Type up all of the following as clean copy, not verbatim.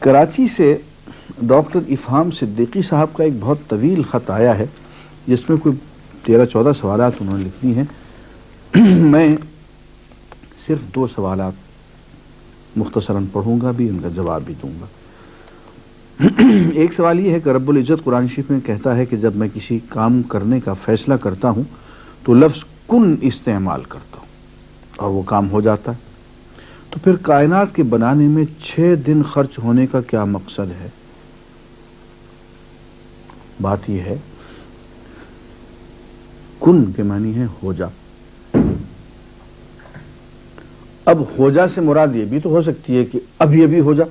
کراچی سے ڈاکٹر افہام صدیقی صاحب کا ایک بہت طویل خط آیا ہے جس میں کوئی 13-14 سوالات انہوں نے لکھ دی ہیں. میں صرف 2 سوالات مختصراً پڑھوں گا بھی، ان کا جواب بھی دوں گا. ایک سوال یہ ہے کہ رب العزت قرآن شریف میں کہتا ہے کہ جب میں کسی کام کرنے کا فیصلہ کرتا ہوں تو لفظ کن استعمال کرتا ہوں اور وہ کام ہو جاتا ہے. تو پھر کائنات کے بنانے میں 6 دن خرچ ہونے کا کیا مقصد ہے؟ بات یہ ہے کن کے معنی ہے ہو جا. اب ہو جا سے مراد یہ بھی تو ہو سکتی ہے کہ ابھی ہو جا،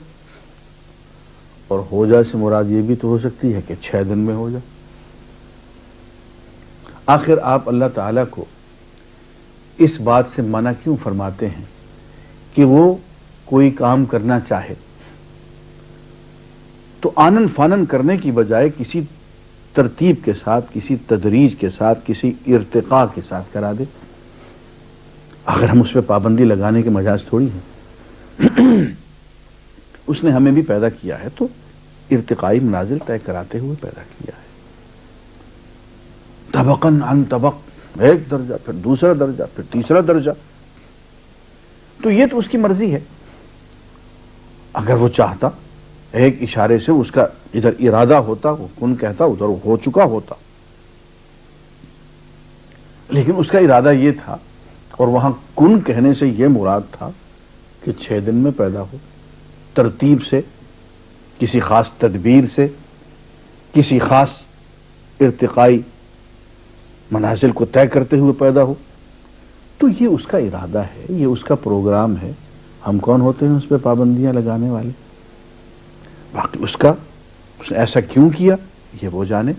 اور ہو جا سے مراد یہ بھی تو ہو سکتی ہے کہ 6 دن میں ہو جا. آخر آپ اللہ تعالیٰ کو اس بات سے منع کیوں فرماتے ہیں کہ وہ کوئی کام کرنا چاہے تو آنن فانن کرنے کی بجائے کسی ترتیب کے ساتھ، کسی تدریج کے ساتھ، کسی ارتقاء کے ساتھ کرا دے؟ اگر ہم اس پہ پابندی لگانے کے مجاز تھوڑی ہیں. اس نے ہمیں بھی پیدا کیا ہے تو ارتقائی منازل طے کراتے ہوئے پیدا کیا ہے. طبقاً عن طبق، ایک درجہ پھر دوسرا درجہ پھر تیسرا درجہ. تو یہ تو اس کی مرضی ہے. اگر وہ چاہتا ایک اشارے سے اس کا ادھر ارادہ ہوتا، وہ کن کہتا، ادھر وہ ہو چکا ہوتا. لیکن اس کا ارادہ یہ تھا اور وہاں کن کہنے سے یہ مراد تھا کہ 6 دن میں پیدا ہو، ترتیب سے، کسی خاص تدبیر سے، کسی خاص ارتقائی منازل کو طے کرتے ہوئے پیدا ہو. تو یہ اس کا ارادہ ہے، یہ اس کا پروگرام ہے. ہم کون ہوتے ہیں اس پہ پابندیاں لگانے والے؟ باقی اس نے ایسا کیوں کیا یہ وہ جانے.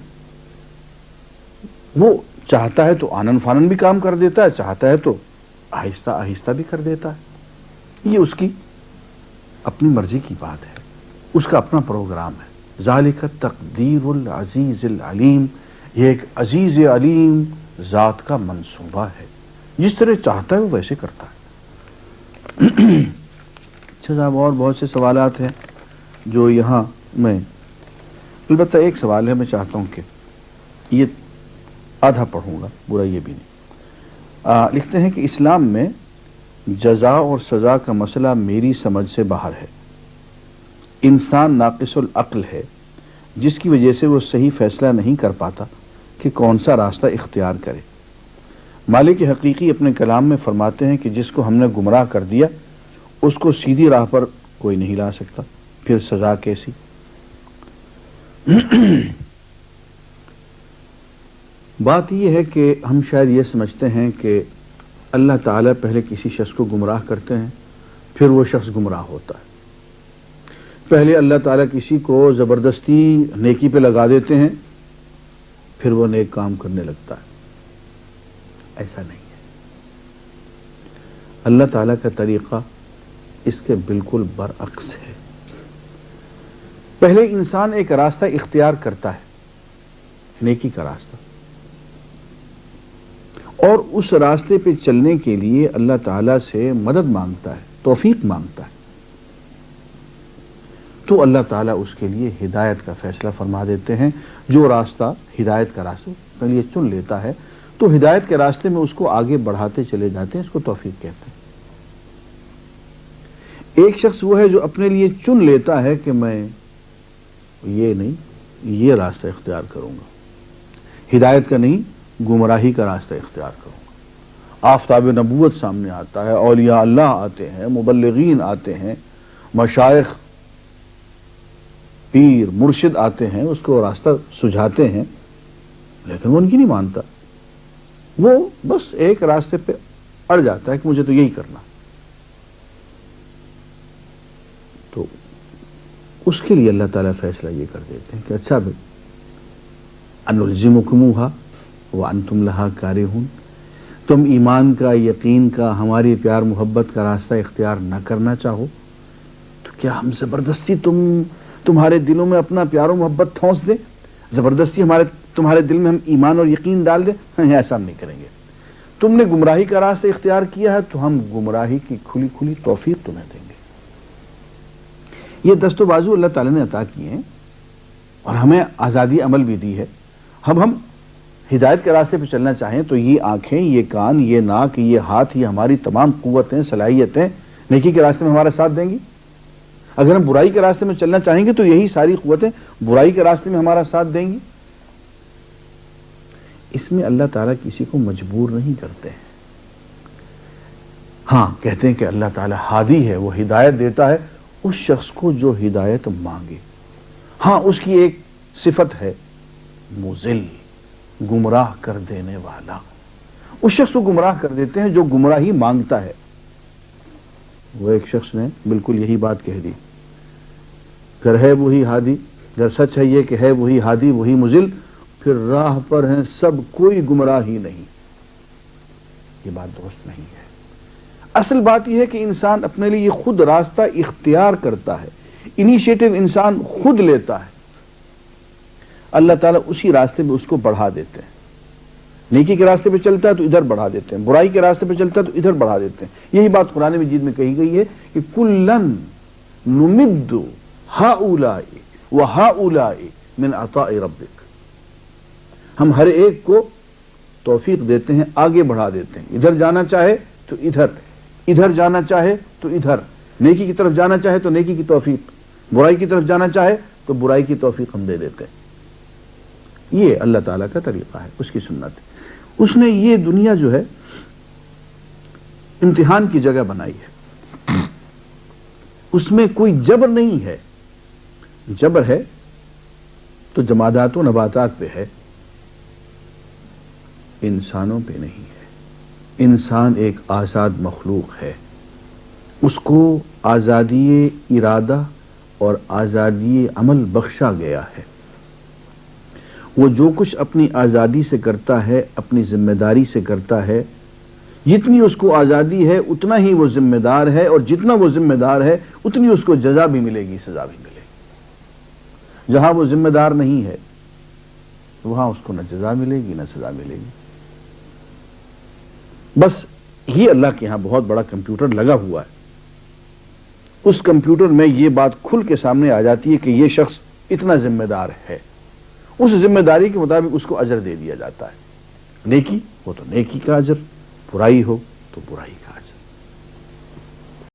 وہ چاہتا ہے تو آنن فانن بھی کام کر دیتا ہے، چاہتا ہے تو آہستہ آہستہ بھی کر دیتا ہے. یہ اس کی اپنی مرضی کی بات ہے، اس کا اپنا پروگرام ہے. ذالک تقدیر العزیز العلیم، یہ ایک عزیز علیم ذات کا منصوبہ ہے. جس طرح چاہتا ہے وہ ویسے کرتا ہے. اچھا صاحب، اور بہت سے سوالات ہیں جو یہاں میں البتہ ایک سوال ہے، میں چاہتا ہوں کہ یہ آدھا پڑھوں گا، برا یہ بھی نہیں. لکھتے ہیں کہ اسلام میں جزا اور سزا کا مسئلہ میری سمجھ سے باہر ہے. انسان ناقص العقل ہے جس کی وجہ سے وہ صحیح فیصلہ نہیں کر پاتا کہ کون سا راستہ اختیار کرے. مالک حقیقی اپنے کلام میں فرماتے ہیں کہ جس کو ہم نے گمراہ کر دیا اس کو سیدھی راہ پر کوئی نہیں لا سکتا. پھر سزا کیسی؟ بات یہ ہے کہ ہم شاید یہ سمجھتے ہیں کہ اللہ تعالیٰ پہلے کسی شخص کو گمراہ کرتے ہیں پھر وہ شخص گمراہ ہوتا ہے. پہلے اللہ تعالیٰ کسی کو زبردستی نیکی پہ لگا دیتے ہیں پھر وہ نیک کام کرنے لگتا ہے. ایسا نہیں ہے. اللہ تعالیٰ کا طریقہ اس کے بالکل برعکس ہے. پہلے انسان ایک راستہ اختیار کرتا ہے، نیکی کا راستہ، اور اس راستے پہ چلنے کے لیے اللہ تعالیٰ سے مدد مانگتا ہے، توفیق مانگتا ہے. تو اللہ تعالیٰ اس کے لیے ہدایت کا فیصلہ فرما دیتے ہیں. جو راستہ ہدایت کا راستہ پہلے یہ چن لیتا ہے تو ہدایت کے راستے میں اس کو آگے بڑھاتے چلے جاتے ہیں. اس کو توفیق کہتے ہیں. ایک شخص وہ ہے جو اپنے لیے چن لیتا ہے کہ میں یہ نہیں، یہ راستہ اختیار کروں گا، ہدایت کا نہیں گمراہی کا راستہ اختیار کروں گا. آفتاب نبوت سامنے آتا ہے، اولیاء اللہ آتے ہیں، مبلغین آتے ہیں، مشائخ پیر مرشد آتے ہیں، اس کو راستہ سجھاتے ہیں، لیکن وہ ان کی نہیں مانتا. وہ بس ایک راستے پہ اڑ جاتا ہے کہ مجھے تو یہی کرنا. تو اس کے لیے اللہ تعالیٰ فیصلہ یہ کر دیتے ہیں کہ اچھا بھائی، انلزمکموہا وانتم لہا کارہون، تم ایمان کا، یقین کا، ہماری پیار محبت کا راستہ اختیار نہ کرنا چاہو تو کیا ہم زبردستی تمہارے دلوں میں اپنا پیار و محبت ٹھونس دیں، زبردستی تمہارے دل میں ہم ایمان اور یقین ڈال دیں؟ ایسا ہم نہیں کریں گے. تم نے گمراہی کا راستہ اختیار کیا ہے تو ہم گمراہی کی کھلی کھلی توفیق تمہیں دیں گے. یہ دست و بازو اللہ تعالیٰ نے عطا کیے ہیں اور ہمیں آزادی عمل بھی دی ہے. اب ہم ہدایت کے راستے پہ چلنا چاہیں تو یہ آنکھیں، یہ کان، یہ ناک، یہ ہاتھ، یہ ہماری تمام قوتیں، صلاحیتیں نیکی کے راستے میں ہمارا ساتھ دیں گی. اگر ہم برائی کے راستے میں چلنا چاہیں گے تو یہی ساری قوتیں برائی کے راستے میں ہمارا ساتھ دیں گی. اس میں اللہ تعالیٰ کسی کو مجبور نہیں کرتے ہیں. ہاں کہتے ہیں کہ اللہ تعالیٰ ہادی ہے، وہ ہدایت دیتا ہے اس شخص کو جو ہدایت مانگے. ہاں اس کی ایک صفت ہے مضل، گمراہ کر دینے والا. اس شخص کو گمراہ کر دیتے ہیں جو گمراہی مانگتا ہے. وہ ایک شخص نے بالکل یہی بات کہہ دی، گر ہے وہی ہادی، گر سچ ہے یہ کہ ہے وہی ہادی وہی مضل، پھر راہ پر ہیں سب کوئی گمراہ ہی نہیں. یہ بات درست نہیں ہے. اصل بات یہ ہے کہ انسان اپنے لیے خود راستہ اختیار کرتا ہے، انیشیٹو انسان خود لیتا ہے. اللہ تعالیٰ اسی راستے میں اس کو بڑھا دیتے ہیں. نیکی کے راستے پہ چلتا ہے تو ادھر بڑھا دیتے ہیں، برائی کے راستے پہ چلتا ہے تو ادھر بڑھا دیتے ہیں. یہی بات قرآن مجید میں کہی گئی ہے کہ کلن نمد ہؤلاء وہؤلاء من عطاء ربک. ہم ہر ایک کو توفیق دیتے ہیں، آگے بڑھا دیتے ہیں. ادھر جانا چاہے تو ادھر، ادھر جانا چاہے تو ادھر، نیکی کی طرف جانا چاہے تو نیکی کی توفیق، برائی کی طرف جانا چاہے تو برائی کی توفیق ہم دے دیتے ہیں. یہ اللہ تعالیٰ کا طریقہ ہے، اس کی سنت ہے. اس نے یہ دنیا جو ہے امتحان کی جگہ بنائی ہے. اس میں کوئی جبر نہیں ہے. جبر ہے تو جمادات و نباتات پہ ہے، انسانوں پہ نہیں ہے. انسان ایک آزاد مخلوق ہے، اس کو آزادی ارادہ اور آزادی عمل بخشا گیا ہے. وہ جو کچھ اپنی آزادی سے کرتا ہے، اپنی ذمہ داری سے کرتا ہے، جتنی اس کو آزادی ہے اتنا ہی وہ ذمہ دار ہے، اور جتنا وہ ذمہ دار ہے اتنی اس کو جزا بھی ملے گی، سزا بھی ملے گی. جہاں وہ ذمہ دار نہیں ہے وہاں اس کو نہ جزا ملے گی نہ سزا ملے گی. بس یہ اللہ کے ہاں بہت بڑا کمپیوٹر لگا ہوا ہے. اس کمپیوٹر میں یہ بات کھل کے سامنے آ جاتی ہے کہ یہ شخص اتنا ذمہ دار ہے. اس ذمہ داری کے مطابق اس کو اجر دے دیا جاتا ہے. نیکی ہو تو نیکی کا اجر، برائی ہو تو برائی کا اجر.